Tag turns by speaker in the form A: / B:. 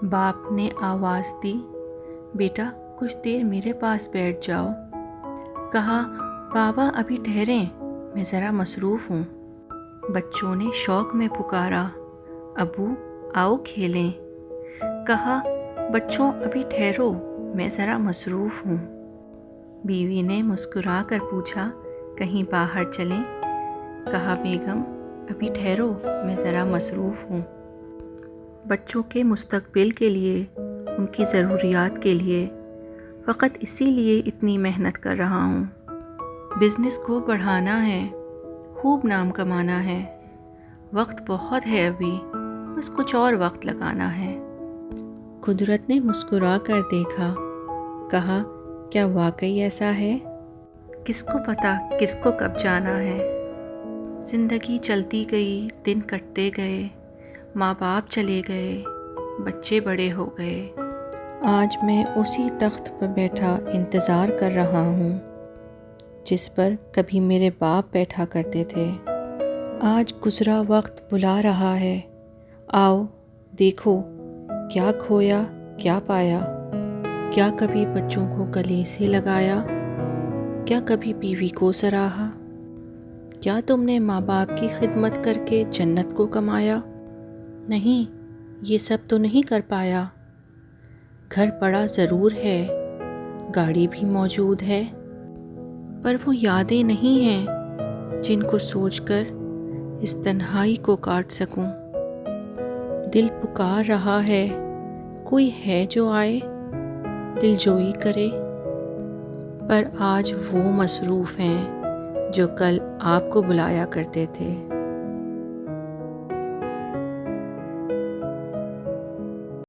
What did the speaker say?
A: باپ نے آواز دی، بیٹا کچھ دیر میرے پاس بیٹھ جاؤ۔ کہا، بابا ابھی ٹھہریں، میں ذرا مصروف ہوں۔ بچوں نے شوق میں پکارا، ابو آؤ کھیلیں۔ کہا، بچوں ابھی ٹھہرو، میں ذرا مصروف ہوں۔ بیوی نے مسکرا کر پوچھا، کہیں باہر چلیں؟ کہا، بیگم ابھی ٹھہرو، میں ذرا مصروف ہوں۔ بچوں کے مستقبل کے لیے، ان کی ضروریات کے لیے، فقط اسی لیے اتنی محنت کر رہا ہوں۔ بزنس کو بڑھانا ہے، خوب نام کمانا ہے، وقت بہت ہے ابھی، بس کچھ اور وقت لگانا ہے۔ قدرت نے مسکرا کر دیکھا، کہا، کیا واقعی ایسا ہے؟ کس کو پتہ کس کو کب جانا ہے۔ زندگی چلتی گئی، دن کٹتے گئے، ماں باپ چلے گئے، بچے بڑے ہو گئے۔ آج میں اسی تخت پر بیٹھا انتظار کر رہا ہوں جس پر کبھی میرے باپ بیٹھا کرتے تھے۔ آج گزرا وقت بلا رہا ہے، آؤ دیکھو کیا کھویا کیا پایا۔ کیا کبھی بچوں کو گلے سے لگایا؟ کیا کبھی بیوی کو سراہا؟ کیا تم نے ماں باپ کی خدمت کر کے جنت کو کمایا؟ نہیں، یہ سب تو نہیں کر پایا۔ گھر بڑا ضرور ہے، گاڑی بھی موجود ہے، پر وہ یادیں نہیں ہیں جن کو سوچ کر اس تنہائی کو کاٹ سکوں۔ دل پکار رہا ہے، کوئی ہے جو آئے، دل جوئی کرے، پر آج وہ مصروف ہیں جو کل آپ کو بلایا کرتے تھے۔